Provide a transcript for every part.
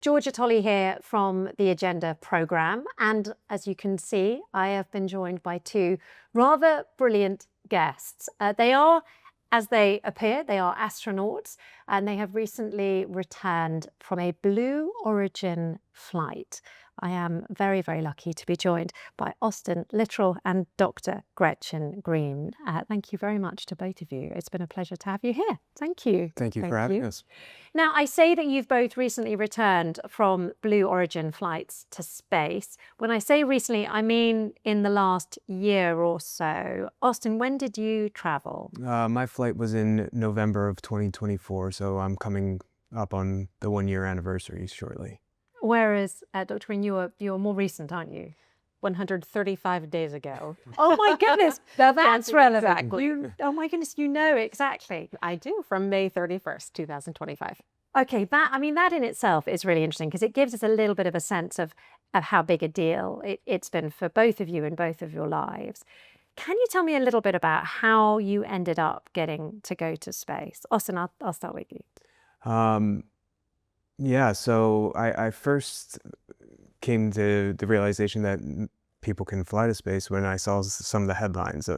Georgia Tolley here from the Agenda programme, and as you can see, I have been joined by two rather brilliant guests. They are, as they appear, they are astronauts, and they have recently returned from a Blue Origin flight. I am very, very lucky to be joined by Austin Litteral and Dr Gretchen Green. Thank you very much to both of you. It's been a pleasure to have you here. Thank you. Thank you for having us. Now, I say that you've both recently returned from Blue Origin flights to space. When I say recently, I mean in the last year or so. Austin, when did you travel? My flight was in November of 2024, so I'm coming up on the 1-year anniversary shortly. Whereas, Dr. Green, you're more recent, aren't you? 135 days ago. Oh my goodness, now that's relevant. Exactly. Oh my goodness, you know exactly. I do, from May 31st, 2025. Okay, that in itself is really interesting because it gives us a little bit of a sense of how big a deal it's been for both of you in both of your lives. Can you tell me a little bit about how you ended up getting to go to space? Austin, I'll start with you. Yeah, so I first came to the realization that people can fly to space when I saw some of the headlines.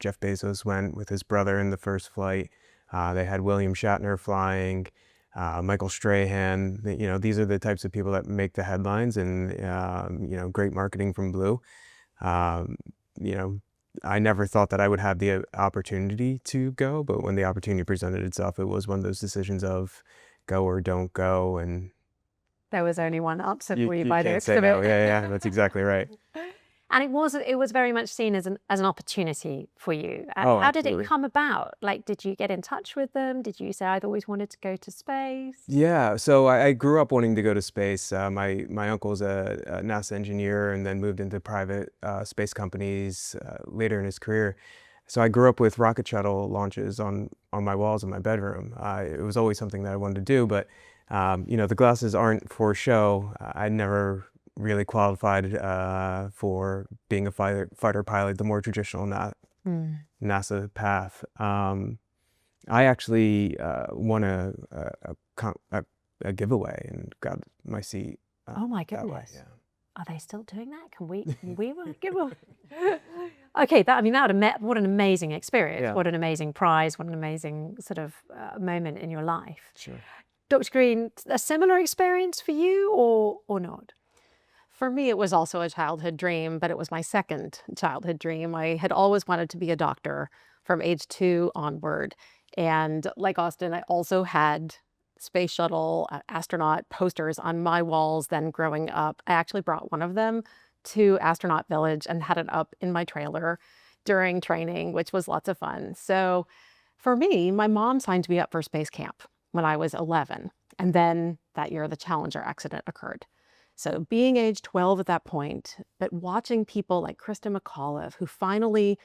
Jeff Bezos went with his brother in the first flight. They had William Shatner flying, Michael Strahan. These are the types of people that make the headlines, and great marketing from Blue. I never thought that I would have the opportunity to go, but when the opportunity presented itself, it was one of those decisions of go or don't go, and there was only one answer for you you by the can't looks say of no. it. Yeah, that's exactly right. And it was very much seen as an opportunity for you. Oh, how did it absolutely. come about? Like, did you get in touch with them? Did you say, I've always wanted to go to space? Yeah, so I grew up wanting to go to space. My uncle's a NASA engineer and then moved into private space companies later in his career. So I grew up with rocket shuttle launches on my walls in my bedroom. It was always something that I wanted to do, but the glasses aren't for show. I never really qualified for being a fighter pilot, the more traditional NASA path. I actually won a giveaway and got my seat. Oh my that way, goodness. yeah. Are they still doing that? Can we want to give a... Okay, what an amazing experience. Yeah. What an amazing prize. What an amazing sort of moment in your life. Sure. Dr. Green, a similar experience for you or not? For me, it was also a childhood dream, but it was my second childhood dream. I had always wanted to be a doctor from age 2 onward. And like Austin, I also had space shuttle, astronaut posters on my walls then growing up. I actually brought one of them to Astronaut Village and had it up in my trailer during training, which was lots of fun. So for me, my mom signed me up for space camp when I was 11. And then that year, the Challenger accident occurred. So being age 12 at that point, but watching people like Krista McAuliffe, who finally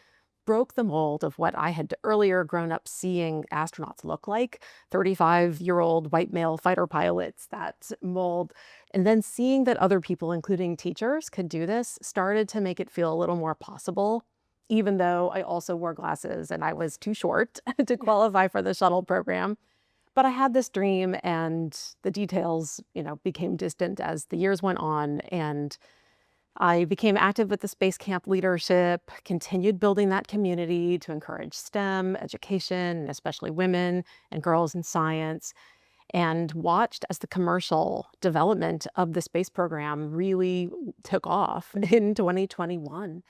broke the mold of what I had earlier grown up seeing astronauts look like, 35-year-old white male fighter pilots, that mold, and then seeing that other people, including teachers, could do this, started to make it feel a little more possible, even though I also wore glasses and I was too short to qualify for the shuttle program. But I had this dream, and the details, became distant as the years went on, and I became active with the space camp leadership, continued building that community to encourage STEM education, and especially women and girls in science, and watched as the commercial development of the space program really took off in 2021,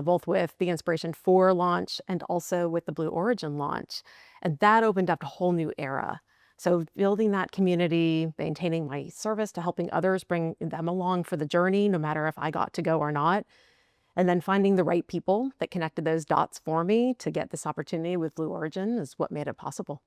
both with the Inspiration 4 launch and also with the Blue Origin launch. And that opened up a whole new era. So building that community, maintaining my service to helping others, bring them along for the journey, no matter if I got to go or not. And then finding the right people that connected those dots for me to get this opportunity with Blue Origin is what made it possible.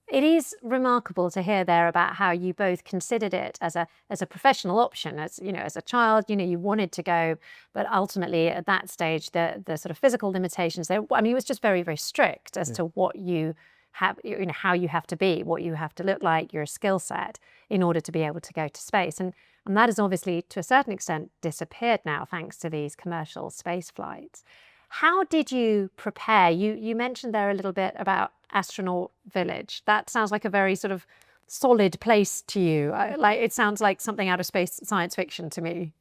It is remarkable to hear there about how you both considered it as a professional option. As a child, you wanted to go, but ultimately at that stage, the sort of physical limitations there. I mean, it was just very, very strict as to what you have, how you have to be, what you have to look like, your skill set in order to be able to go to space. And that has obviously, to a certain extent, disappeared now thanks to these commercial space flights. How did you prepare? You mentioned there a little bit about Astronaut Village. That sounds like a very sort of solid place to you. Like, it sounds like something out of space science fiction to me.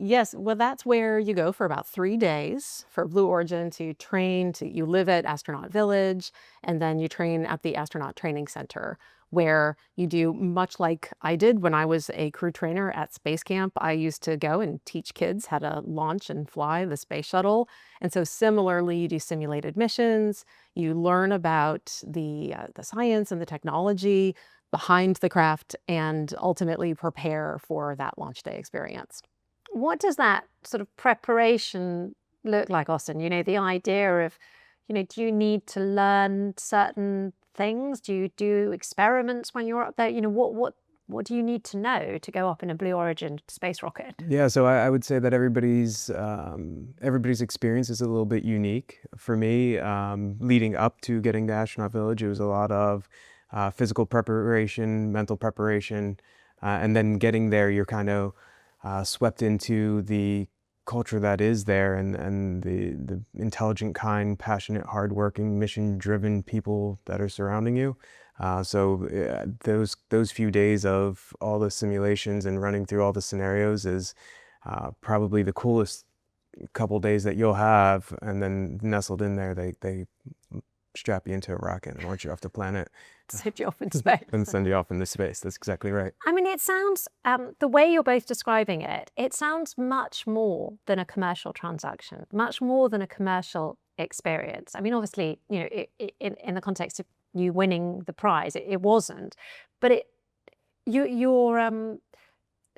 Yes, well, that's where you go for about 3 days for Blue Origin to train. You live at Astronaut Village, and then you train at the Astronaut Training Center, where you do much like I did when I was a crew trainer at Space Camp. I used to go and teach kids how to launch and fly the space shuttle. And so similarly, you do simulated missions. You learn about the science and the technology behind the craft, and ultimately prepare for that launch day experience. What does that sort of preparation look like, Austin? You know, the idea of, you know, do you need to learn certain things? Do you do experiments when you're up there? You know, what do you need to know to go up in a Blue Origin space rocket? Yeah, so I would say that everybody's experience is a little bit unique. For me, leading up to getting to Astronaut Village, it was a lot of physical preparation, mental preparation, and then getting there, you're kind of swept into the culture that is there, and the intelligent, kind, passionate, hardworking, mission-driven people that are surrounding you. Those few days of all the simulations and running through all the scenarios is probably the coolest couple days that you'll have. And then nestled in there, they strap you into a rocket and launch you off the planet. Send you off into space. And send you off into space. That's exactly right. I mean, it sounds, the way you're both describing it, it sounds much more than a commercial transaction, much more than a commercial experience. I mean, obviously, you know, in the context of you winning the prize, it wasn't, but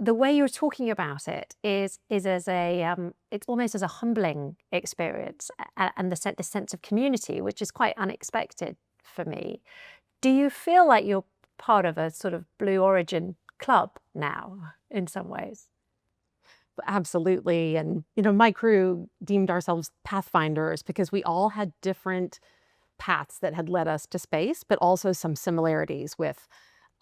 the way you're talking about it is as a, it's almost as a humbling experience, and the sense of community, which is quite unexpected for me. Do you feel like you're part of a sort of Blue Origin club now in some ways? Absolutely. And, you know, my crew deemed ourselves pathfinders because we all had different paths that had led us to space, but also some similarities with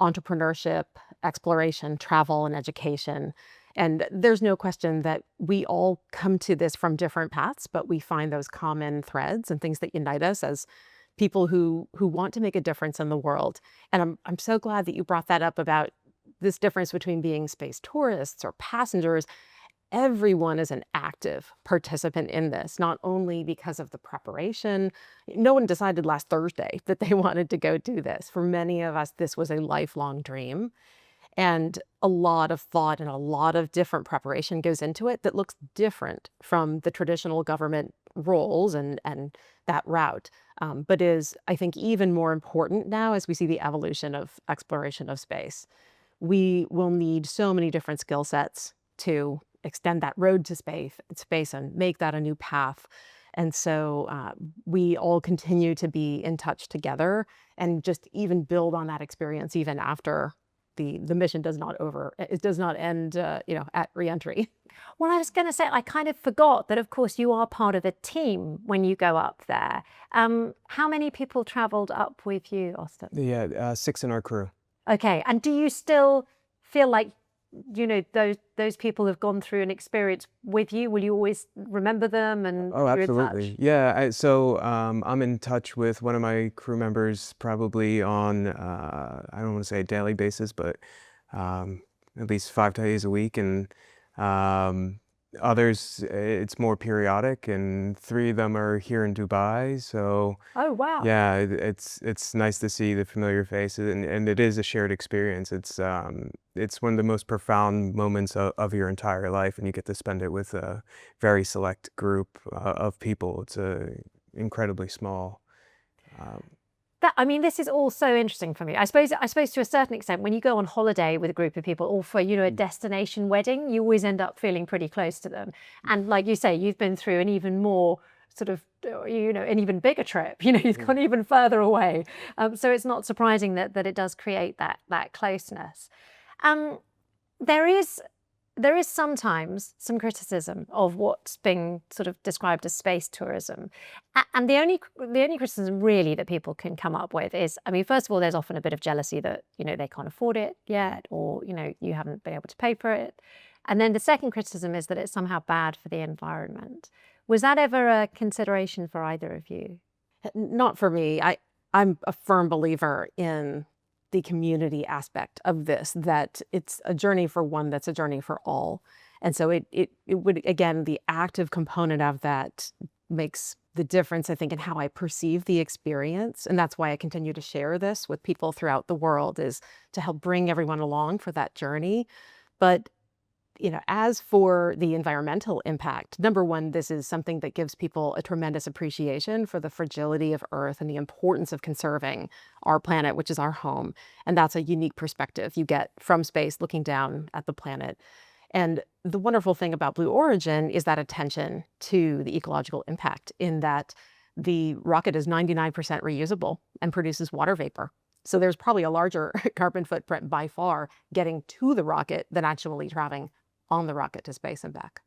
entrepreneurship, exploration, travel, and education. And there's no question that we all come to this from different paths, but we find those common threads and things that unite us as people who want to make a difference in the world. And I'm so glad that you brought that up about this difference between being space tourists or passengers. Everyone is an active participant in this, not only because of the preparation. No one decided last Thursday that they wanted to go do this. For many of us, this was a lifelong dream. And a lot of thought and a lot of different preparation goes into it that looks different from the traditional government roles and that route. But is, I think, even more important now as we see the evolution of exploration of space. We will need so many different skill sets to extend that road to space and make that a new path. And so we all continue to be in touch together and just even build on that experience even after the mission does not end at reentry. Well, I was going to say, I kind of forgot that, of course, you are part of a team when you go up there. How many people traveled up with you, Austin? Yeah, 6 in our crew. Okay, and do you still feel like, you know, those people have gone through an experience with you? Will you always remember them? And Oh, you're in touch? absolutely. Yeah. I'm in touch with one of my crew members probably on, I don't want to say a daily basis, but at least 5 days a week. And others, it's more periodic, and 3 of them are here in Dubai. So Oh, wow. yeah, it's nice to see the familiar faces, and it is a shared experience. It's one of the most profound moments of your entire life, and you get to spend it with a very select group of people. It's incredibly small. I mean, this is all so interesting for me. I suppose to a certain extent, when you go on holiday with a group of people, or for, you know, a destination wedding, you always end up feeling pretty close to them. And like you say, you've been through an even more sort of, you know, an even bigger trip. You know, you've gone even further away. So it's not surprising that it does create that closeness. There is sometimes some criticism of what's being sort of described as space tourism. And the only criticism really that people can come up with is, I mean, first of all, there's often a bit of jealousy that, you know, they can't afford it yet, or, you know, you haven't been able to pay for it. And then the second criticism is that it's somehow bad for the environment. Was that ever a consideration for either of you? Not for me. I'm a firm believer in the community aspect of this, that it's a journey for one, that's a journey for all. And so it would, again, the active component of that makes the difference, I think, in how I perceive the experience. And that's why I continue to share this with people throughout the world, is to help bring everyone along for that journey. But as for the environmental impact, number one, this is something that gives people a tremendous appreciation for the fragility of Earth and the importance of conserving our planet, which is our home. And that's a unique perspective you get from space looking down at the planet. And the wonderful thing about Blue Origin is that attention to the ecological impact, in that the rocket is 99% reusable and produces water vapor. So there's probably a larger carbon footprint by far getting to the rocket than actually traveling on the rocket to space and back.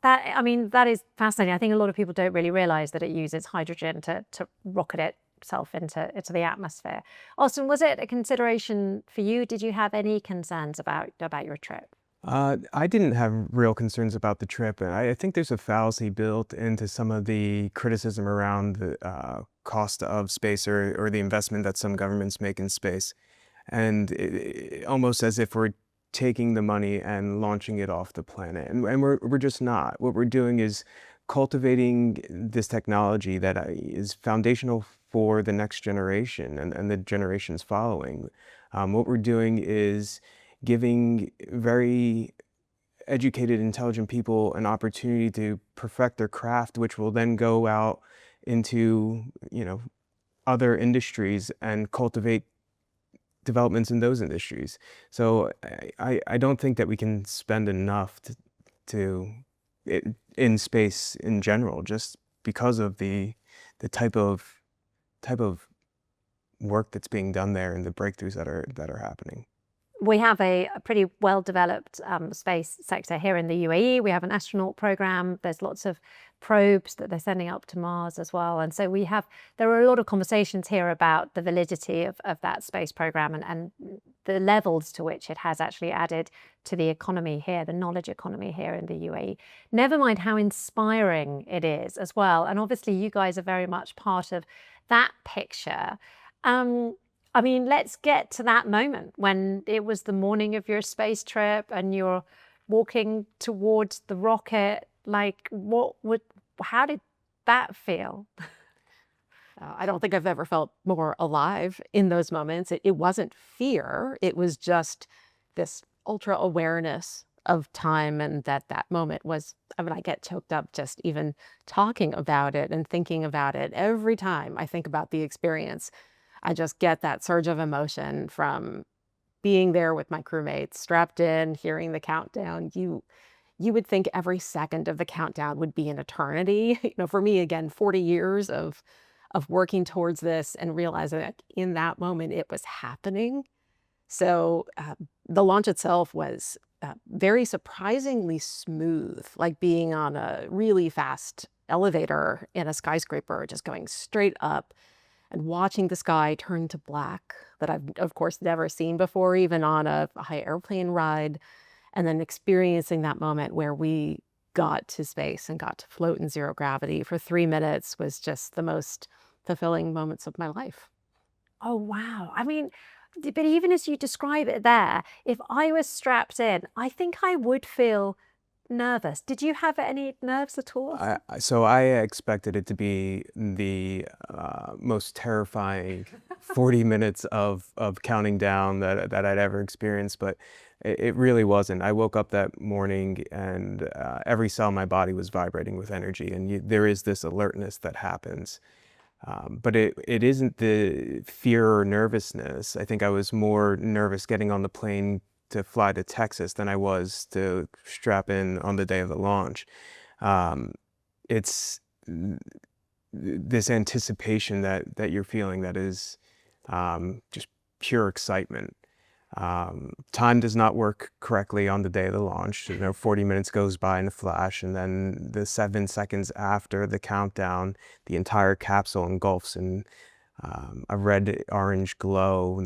That is fascinating. I think a lot of people don't really realize that it uses hydrogen to rocket itself into the atmosphere. Austin, was it a consideration for you? Did you have any concerns about your trip? I didn't have real concerns about the trip, and I think there's a fallacy built into some of the criticism around the cost of space, or the investment that some governments make in space, and almost as if we're taking the money and launching it off the planet, and we're just not. What we're doing is cultivating this technology that is foundational for the next generation and the generations following. What we're doing is giving very educated, intelligent people an opportunity to perfect their craft, which will then go out into, other industries and cultivate developments in those industries. So I don't think that we can spend enough in space in general, just because of the type of work that's being done there and the breakthroughs that are happening. We have a pretty well-developed space sector here in the UAE. We have an astronaut program. There's lots of probes that they're sending up to Mars as well. And so there are a lot of conversations here about the validity of that space program and the levels to which it has actually added to the economy here, the knowledge economy here in the UAE. Never mind how inspiring it is as well. And obviously you guys are very much part of that picture. Let's get to that moment when it was the morning of your space trip and you're walking towards the rocket. How did that feel? I don't think I've ever felt more alive in those moments. It wasn't fear. It was just this ultra awareness of time, and that moment was, I get choked up just even talking about it and thinking about it. Every time I think about the experience, I just get that surge of emotion from being there with my crewmates, strapped in, hearing the countdown. You would think every second of the countdown would be an eternity. For me, again, 40 years of working towards this and realizing that in that moment it was happening. So the launch itself was very surprisingly smooth, like being on a really fast elevator in a skyscraper, just going straight up and watching the sky turn to black, that I've, of course, never seen before, even on a high airplane ride, and then experiencing that moment where we got to space and got to float in zero gravity for 3 minutes was just the most fulfilling moments of my life. Oh, wow. But even as you describe it there, if I was strapped in, I think I would feel nervous. Did you have any nerves at all? So I expected it to be the most terrifying 40 minutes of counting down that I'd ever experienced, but it really wasn't. I woke up that morning and every cell in my body was vibrating with energy, and there is this alertness that happens. But it isn't the fear or nervousness. I think I was more nervous getting on the plane to fly to Texas than I was to strap in on the day of the launch. It's this anticipation that you're feeling that is just pure excitement. Time does not work correctly on the day of the launch. 40 minutes goes by in a flash, and then the 7 seconds after the countdown, the entire capsule engulfs in a red-orange glow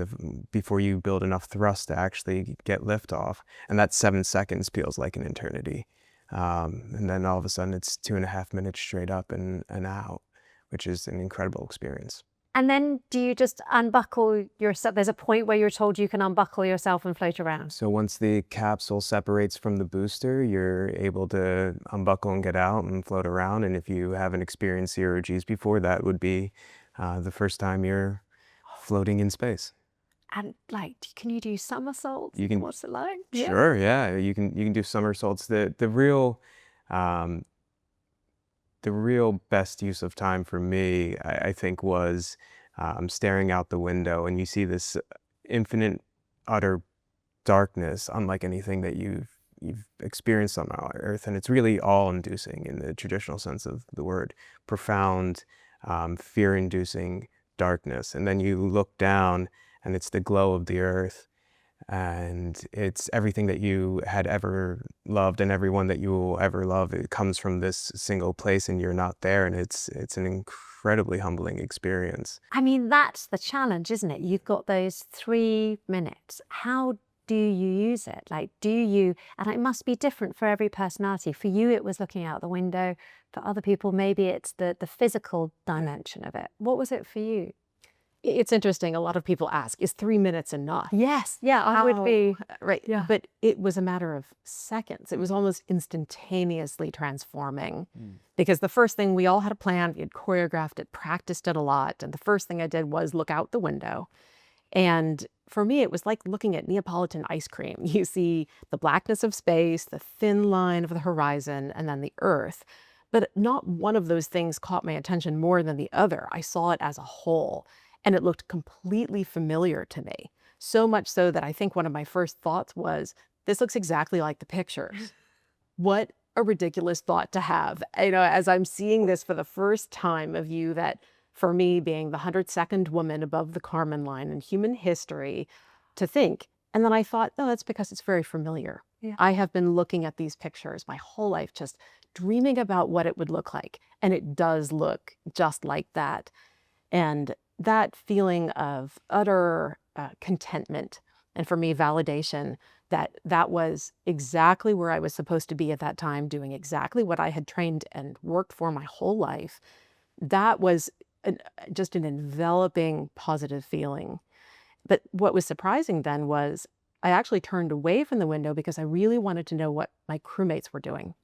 before you build enough thrust to actually get liftoff. And that 7 seconds feels like an eternity. And then all of a sudden it's 2.5 minutes straight up and out, which is an incredible experience. And then do you just unbuckle yourself? There's a point where you're told you can unbuckle yourself and float around. So once the capsule separates from the booster, you're able to unbuckle and get out and float around. And if you haven't experienced zero Gs before, that would be the first time you're floating in space. And like, can you do somersaults? You can. What's it like? Sure, yeah. You can do somersaults. The real best use of time for me, I think, was staring out the window, and you see this infinite, utter darkness, unlike anything that you've experienced on our Earth, and it's really awe-inducing in the traditional sense of the word. Profound, fear-inducing darkness, and then you look down, and it's the glow of the Earth. And it's everything that you had ever loved and everyone that you will ever love. It comes from this single place and you're not there. And it's an incredibly humbling experience. I mean, that's the challenge, isn't it? You've got those 3 minutes. How do you use it? Like, and it must be different for every personality. For you, it was looking out the window. For other people, maybe it's the physical dimension of it. What was it for you? It's interesting. A lot of people ask, is 3 minutes enough? Yes. Yeah, I would be. Right. Yeah. But it was a matter of seconds. It was almost instantaneously transforming. Because the first thing, we all had a plan. We had choreographed it, practiced it a lot. And the first thing I did was look out the window. And for me, it was like looking at Neapolitan ice cream. You see the blackness of space, the thin line of the horizon, and then the Earth. But not one of those things caught my attention more than the other. I saw it as a whole. And it looked completely familiar to me. So much so that I think one of my first thoughts was, this looks exactly like the pictures. What a ridiculous thought to have. You know, as I'm seeing this for the first time, a view that, for me, being the 102nd woman above the Kármán line in human history, to think. And then I thought, no, that's because it's very familiar. Yeah. I have been looking at these pictures my whole life, just dreaming about what it would look like. And it does look just like that. And that feeling of utter contentment, and for me, validation, that was exactly where I was supposed to be at that time, doing exactly what I had trained and worked for my whole life. That was just an enveloping positive feeling. But what was surprising then was I actually turned away from the window because I really wanted to know what my crewmates were doing.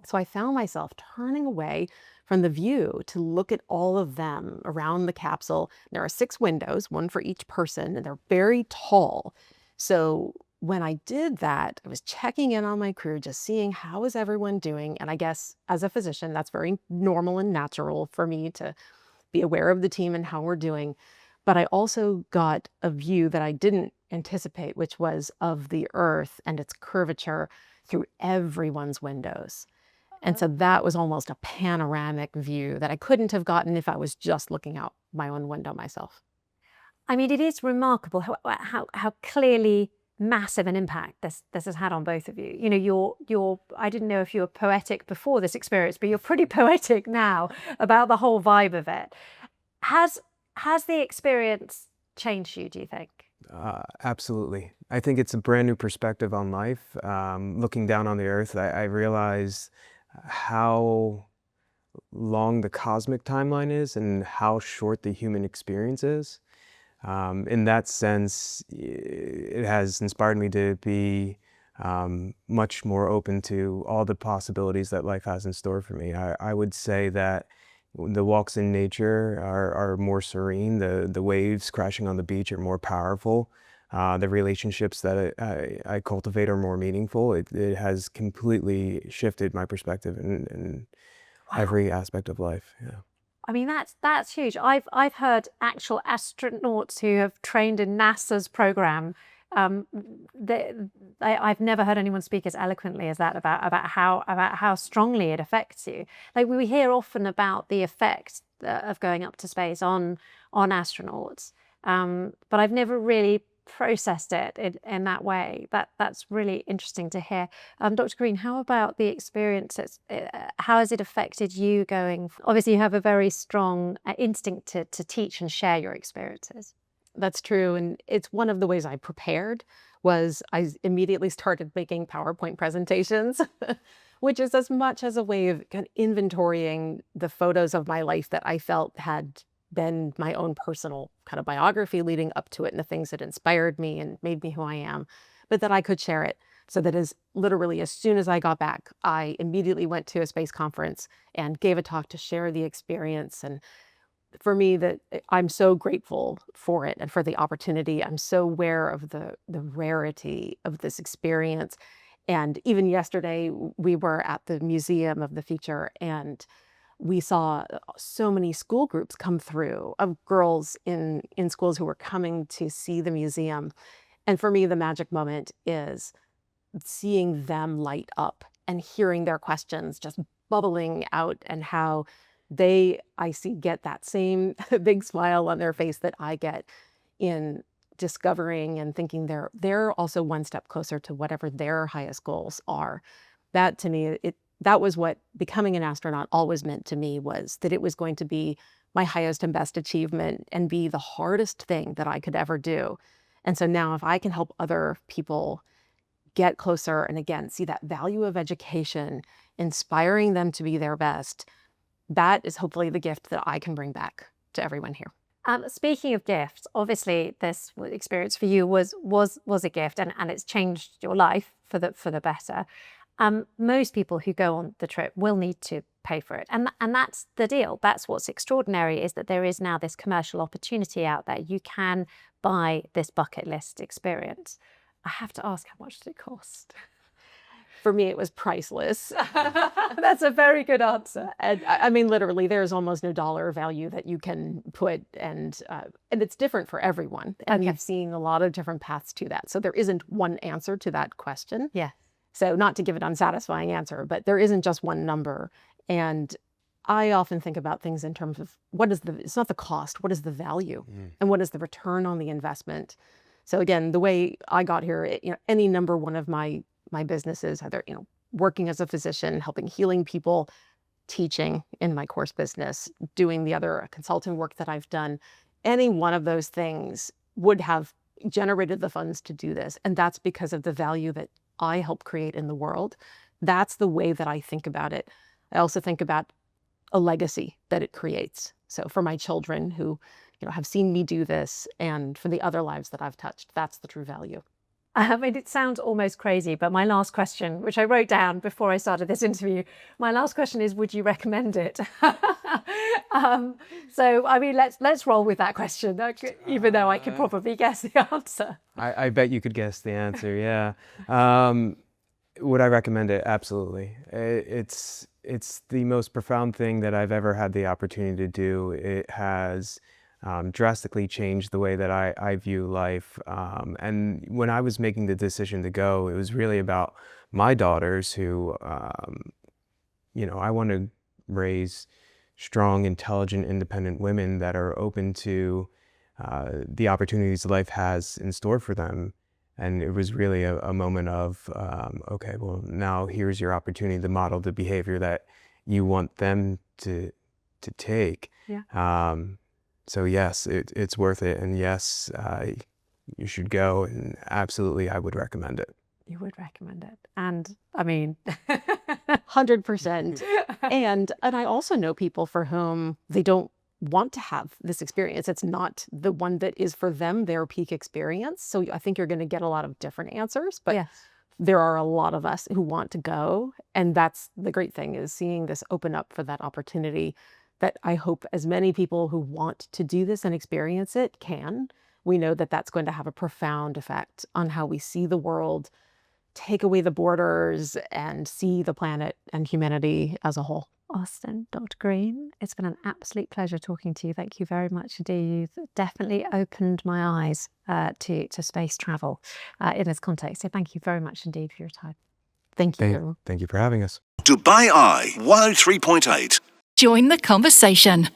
So I found myself turning away from the view to look at all of them around the capsule. There are 6 windows, one for each person, and they're very tall. So when I did that, I was checking in on my crew, just seeing how is everyone doing. And I guess as a physician, that's very normal and natural for me to be aware of the team and how we're doing. But I also got a view that I didn't anticipate, which was of the Earth and its curvature through everyone's windows. And so that was almost a panoramic view that I couldn't have gotten if I was just looking out my own window myself. I mean, it is remarkable how clearly massive an impact this has had on both of you. You know, you're I didn't know if you were poetic before this experience, but you're pretty poetic now about the whole vibe of it. Has the experience changed you, do you think? Absolutely. I think it's a brand new perspective on life. Looking down on the Earth, I realized how long the cosmic timeline is and how short the human experience is. In that sense, it has inspired me to be much more open to all the possibilities that life has in store for me. I would say that the walks in nature are more serene. The waves crashing on the beach are more powerful. The relationships that I cultivate are more meaningful. It has completely shifted my perspective in every aspect of life. Yeah. I mean, that's huge. I've heard actual astronauts who have trained in NASA's program. I've never heard anyone speak as eloquently as that about how strongly it affects you. Like, we hear often about the effect of going up to space on astronauts, but I've never really processed it in that way. That's really interesting to hear. Dr. Green, how about the experiences? How has it affected you going? Obviously, you have a very strong instinct to teach and share your experiences. That's true. And it's one of the ways I prepared was I immediately started making PowerPoint presentations, which is as much as a way of kind of inventorying the photos of my life that I felt had been my own personal kind of biography leading up to it and the things that inspired me and made me who I am, but that I could share it. So that is literally as soon as I got back, I immediately went to a space conference and gave a talk to share the experience. And for me, that I'm so grateful for it and for the opportunity. I'm so aware of the rarity of this experience. And even yesterday, we were at the Museum of the Future, and we saw so many school groups come through of girls in schools who were coming to see the museum. And for me, the magic moment is seeing them light up and hearing their questions just bubbling out, and how I see get that same big smile on their face that I get in discovering and thinking they're also one step closer to whatever their highest goals are. That to me, that was what becoming an astronaut always meant to me, was that it was going to be my highest and best achievement and be the hardest thing that I could ever do. And so now if I can help other people get closer and again, see that value of education, inspiring them to be their best, that is hopefully the gift that I can bring back to everyone here. Speaking of gifts, obviously this experience for you was a gift, and it's changed your life for the better. Most people who go on the trip will need to pay for it, and that's the deal. That's what's extraordinary, is that there is now this commercial opportunity out there. You can buy this bucket list experience. I have to ask, how much did it cost? For me, it was priceless. That's a very good answer. And I mean, literally, there's almost no dollar value that you can put, and it's different for everyone. And Okay. we've seen a lot of different paths to that. So there isn't one answer to that question. Yeah. So not to give an unsatisfying answer, but there isn't just one number. And I often think about things in terms of it's not the cost, what is the value, and what is the return on the investment? So again, the way I got here, any number one of my businesses, either, working as a physician, helping healing people, teaching in my course business, doing the other consulting work that I've done, any one of those things would have generated the funds to do this. And that's because of the value that I help create in the world. That's the way that I think about it. I also think about a legacy that it creates. So for my children who, have seen me do this, and for the other lives that I've touched, that's the true value. I mean, it sounds almost crazy, but my last question, which I wrote down before I started this interview, my last question is, would you recommend it? So, I mean, let's roll with that question, even though I could probably guess the answer. I bet you could guess the answer, yeah. Would I recommend it? Absolutely. It's the most profound thing that I've ever had the opportunity to do. It has drastically changed the way that I view life. And when I was making the decision to go, it was really about my daughters who, I want to raise strong, intelligent, independent women that are open to the opportunities life has in store for them. And it was really a moment of, okay, well, now here's your opportunity to model the behavior that you want them to take. Yeah. So yes, it's worth it. And yes, you should go. And absolutely, I would recommend it. You would recommend it. And I mean, 100%. And I also know people for whom they don't want to have this experience. It's not the one that is for them, their peak experience. So I think you're going to get a lot of different answers, but yes. There are a lot of us who want to go. And that's the great thing, is seeing this open up for that opportunity that I hope as many people who want to do this and experience it can. We know that that's going to have a profound effect on how we see the world, take away the borders, and see the planet and humanity as a whole. Austin, Dr. Green, it's been an absolute pleasure talking to you. Thank you very much indeed. You've definitely opened my eyes to space travel in this context. So thank you very much indeed for your time. Thank you. Thank you for having us. Dubai Eye 103.8. Join the conversation.